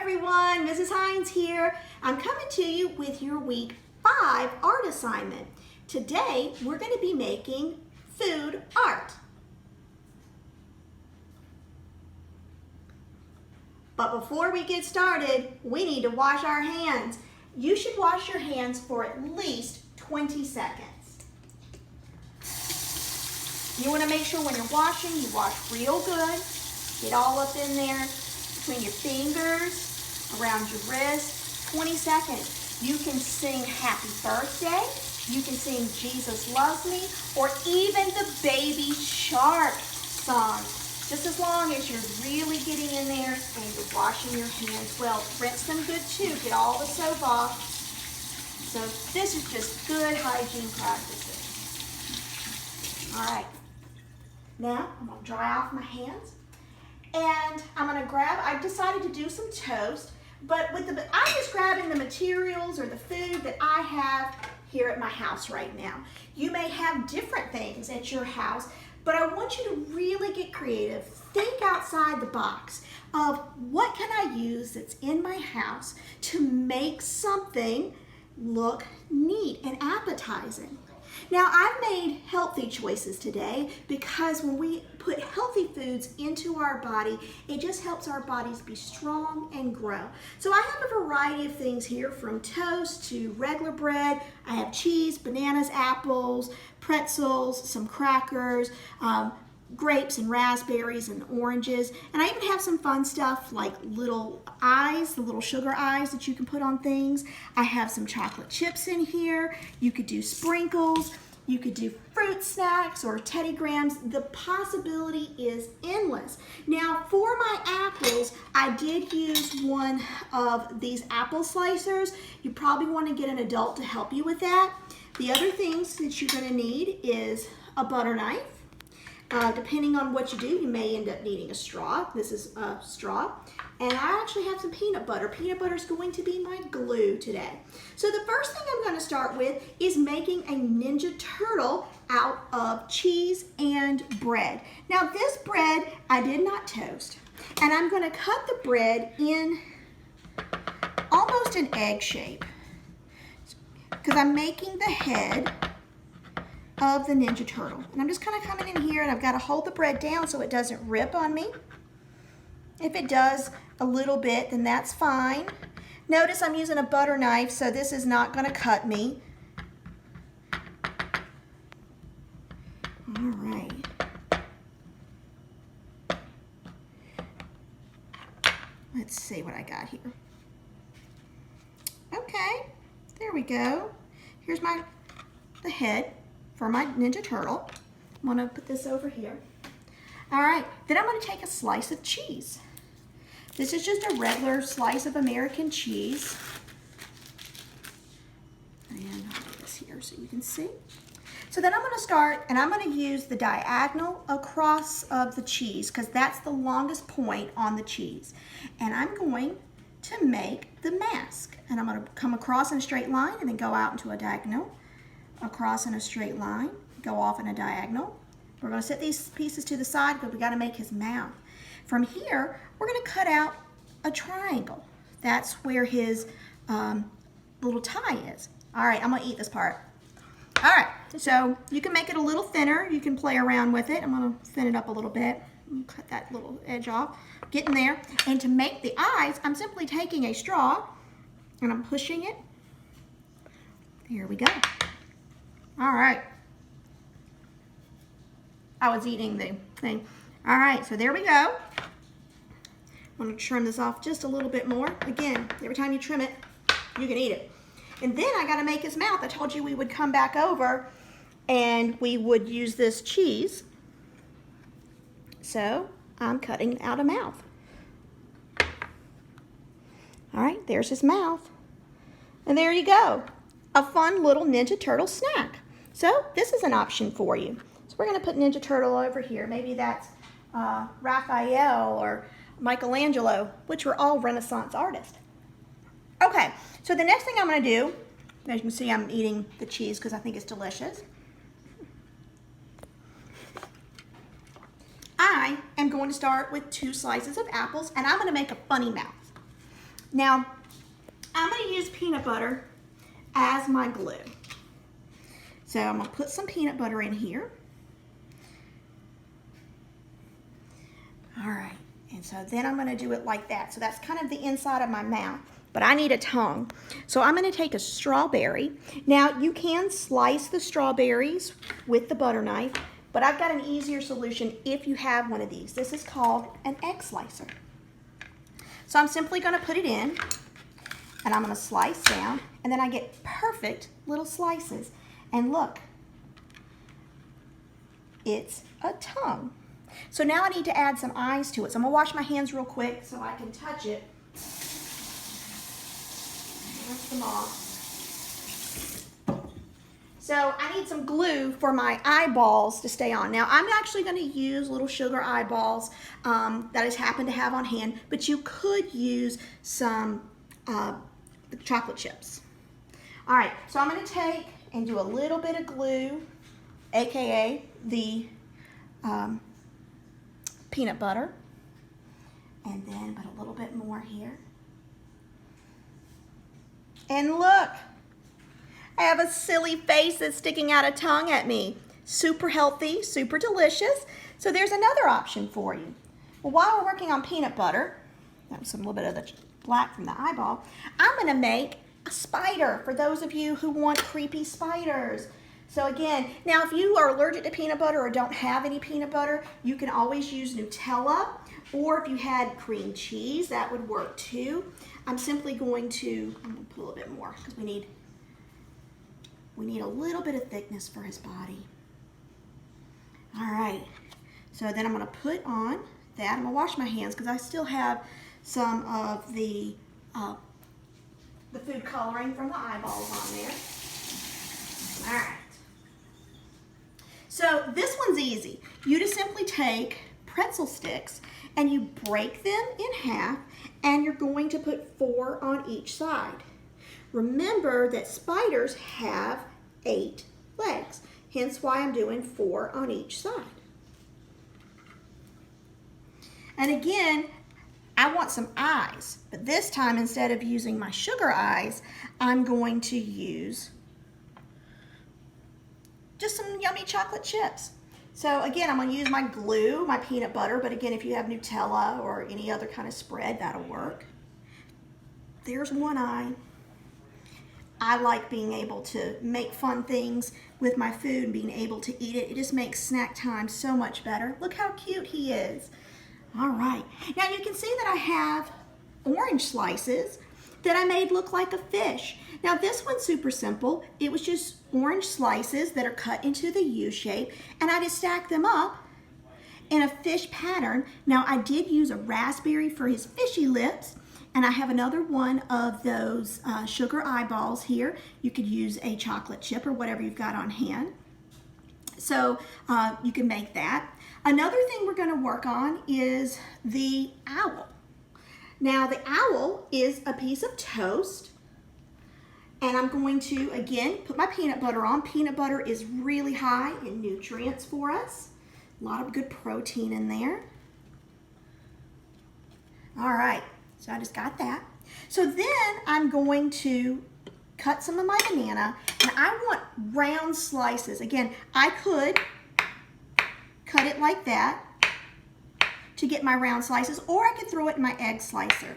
everyone, Mrs. Hines here. I'm coming to you with your week 5 art assignment. Today we're going to be making food art. But before we get started, we need to wash our hands. You should wash your hands for at least 20 seconds. You want to make sure when you're washing, you wash real good. Get all up in there between your fingers, around your wrist. 20 seconds. You can sing Happy Birthday. You can sing Jesus Loves Me, or even the Baby Shark song. Just as long as you're really getting in there and you're washing your hands well. Rinse them good too. Get all the soap off. So this is just good hygiene practices. All right. Now I'm going to dry off my hands. And I'm going to grab, I decided to do some toast, but I'm just grabbing the materials or the food that I have here at my house right now. You may have different things at your house, but I want you to really get creative. Think outside the box of what can I use that's in my house to make something look neat and appetizing. Now, I've made healthy choices today because when we put healthy foods into our body, it just helps our bodies be strong and grow. So I have a variety of things here, from toast to regular bread. I have cheese, bananas, apples, pretzels, some crackers, grapes and raspberries and oranges, and I even have some fun stuff like little eyes, the little sugar eyes that you can put on things. I have some chocolate chips in here. You could do sprinkles. You could do fruit snacks or Teddy Grahams. The possibility is endless. Now, for my apples, I did use one of these apple slicers. You probably want to get an adult to help you with that. The other things that you're going to need is a butter knife. Depending on what you do, you may end up needing a straw. This is a straw. And I actually have some peanut butter. Peanut butter is going to be my glue today. So the first thing I'm going to start with is making a Ninja Turtle out of cheese and bread. Now this bread I did not toast. And I'm going to cut the bread in almost an egg shape, because I'm making the head of the Ninja Turtle. And I'm just kind of coming in here, and I've got to hold the bread down so it doesn't rip on me. If it does a little bit, then that's fine. Notice I'm using a butter knife, so this is not going to cut me. All right. Let's see what I got here. Okay, there we go. Here's the head for my Ninja Turtle. I'm going to put this over here. All right, then I'm going to take a slice of cheese. This is just a regular slice of American cheese. And I'll put this here so you can see. So then I'm going to start, and I'm going to use the diagonal across of the cheese, because that's the longest point on the cheese. And I'm going to make the mask. And I'm going to come across in a straight line and then go out into a diagonal, across in a straight line, go off in a diagonal. We're going to set these pieces to the side because we got to make his mouth. From here, we're going to cut out a triangle. That's where his little tie is. All right, I'm going to eat this part. All right, so you can make it a little thinner. You can play around with it. I'm going to thin it up a little bit. Cut that little edge off. Get in there. And to make the eyes, I'm simply taking a straw and I'm pushing it. Here we go. All right. I was eating the thing. All right, so there we go. I'm going to trim this off just a little bit more. Again, every time you trim it, you can eat it. And then I got to make his mouth. I told you we would come back over and we would use this cheese. So I'm cutting out a mouth. All right, there's his mouth. And there you go. A fun little Ninja Turtle snack. So this is an option for you. So we're going to put Ninja Turtle over here. Maybe that's Raphael or Michelangelo, which were all Renaissance artists. Okay, so the next thing I'm going to do, as you can see, I'm eating the cheese because I think it's delicious. I am going to start with 2 slices of apples, and I'm going to make a funny mouth. Now, I'm going to use peanut butter as my glue. So I'm going to put some peanut butter in here. All right, and so then I'm going to do it like that. So that's kind of the inside of my mouth, but I need a tongue. So I'm going to take a strawberry. Now, you can slice the strawberries with the butter knife, but I've got an easier solution if you have one of these. This is called an egg slicer. So I'm simply going to put it in, and I'm going to slice down, and then I get perfect little slices. And look, it's a tongue. So now I need to add some eyes to it. So I'm gonna wash my hands real quick so I can touch it. Rinse them off. So I need some glue for my eyeballs to stay on. Now I'm actually gonna use little sugar eyeballs that I just happen to have on hand, but you could use some chocolate chips. All right, so I'm gonna take and do a little bit of glue, AKA the peanut butter, and then put a little bit more here. And look, I have a silly face that's sticking out a tongue at me. Super healthy, super delicious. So there's another option for you. Well, while we're working on peanut butter, that's a little bit of the black from the eyeball, I'm gonna make a spider for those of you who want creepy spiders. So again, now if you are allergic to peanut butter or don't have any peanut butter, you can always use Nutella, or if you had cream cheese, that would work too. I'm simply going to, I'm gonna put a little bit more because we need a little bit of thickness for his body. All right, so then I'm gonna put on that. I'm gonna wash my hands because I still have some of the food coloring from the eyeballs on there. All right. So this one's easy. You just simply take pretzel sticks and you break them in half, and you're going to put 4 on each side. Remember that spiders have 8 legs, hence why I'm doing 4 on each side. And again, I want some eyes, but this time instead of using my sugar eyes, I'm going to use just some yummy chocolate chips. So again, I'm gonna use my glue, my peanut butter, but again, if you have Nutella or any other kind of spread, that'll work. There's one eye. I like being able to make fun things with my food and being able to eat it. It just makes snack time so much better. Look how cute he is. All right, now you can see that I have orange slices that I made look like a fish. Now this one's super simple. It was just orange slices that are cut into the U shape, and I just stacked them up in a fish pattern. Now I did use a raspberry for his fishy lips, and I have another one of those sugar eyeballs here. You could use a chocolate chip or whatever you've got on hand. So you can make that. Another thing we're gonna work on is the owl. Now the owl is a piece of toast, and I'm going to, again, put my peanut butter on. Peanut butter is really high in nutrients for us. A lot of good protein in there. All right, so I just got that. So then I'm going to cut some of my banana, and I want round slices. Again, I could cut it like that to get my round slices, or I could throw it in my egg slicer.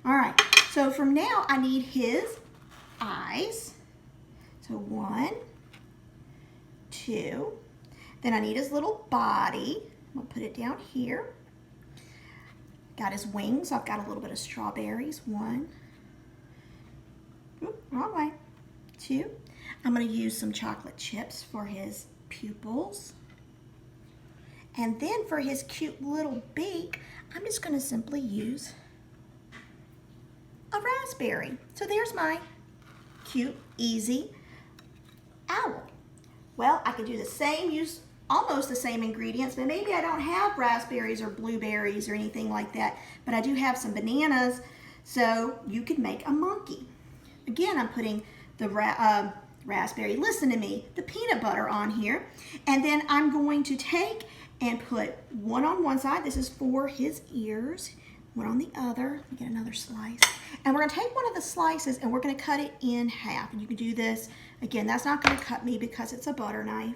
All right, so from now I need his eyes. So 1, 2, then I need his little body. I'm gonna put it down here. Got his wings, so I've got a little bit of strawberries. 1, wrong way, 2. I'm gonna use some chocolate chips for his pupils. And then for his cute little beak, I'm just gonna simply use a raspberry. So there's my cute, easy owl. Well, I could do the same, use almost the same ingredients, but maybe I don't have raspberries or blueberries or anything like that, but I do have some bananas, so you could make a monkey. Again, I'm putting the raspberry, listen to me, the peanut butter on here, and then I'm going to take and put 1 on one side. This is for his ears. one on the other. Let me get another slice. And we're gonna take one of the slices and we're gonna cut it in half. And you can do this, again, that's not gonna cut me because it's a butter knife.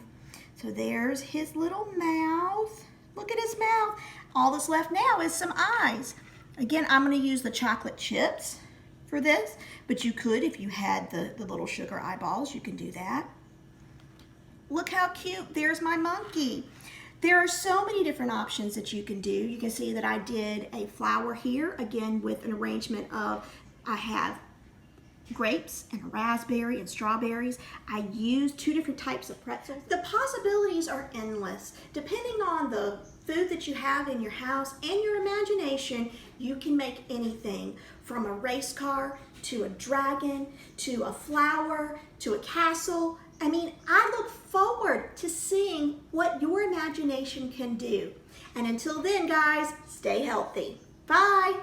So there's his little mouth. Look at his mouth. All that's left now is some eyes. Again, I'm gonna use the chocolate chips for this, but you could, if you had the little sugar eyeballs, you can do that. Look how cute, there's my monkey. There are so many different options that you can do. You can see that I did a flower here, again with an arrangement of, I have grapes and raspberry and strawberries. I used 2 different types of pretzels. The possibilities are endless. Depending on the food that you have in your house and your imagination, you can make anything from a race car to a dragon to a flower to a castle. I mean, I look forward to seeing what your imagination can do. And until then, guys, stay healthy. Bye.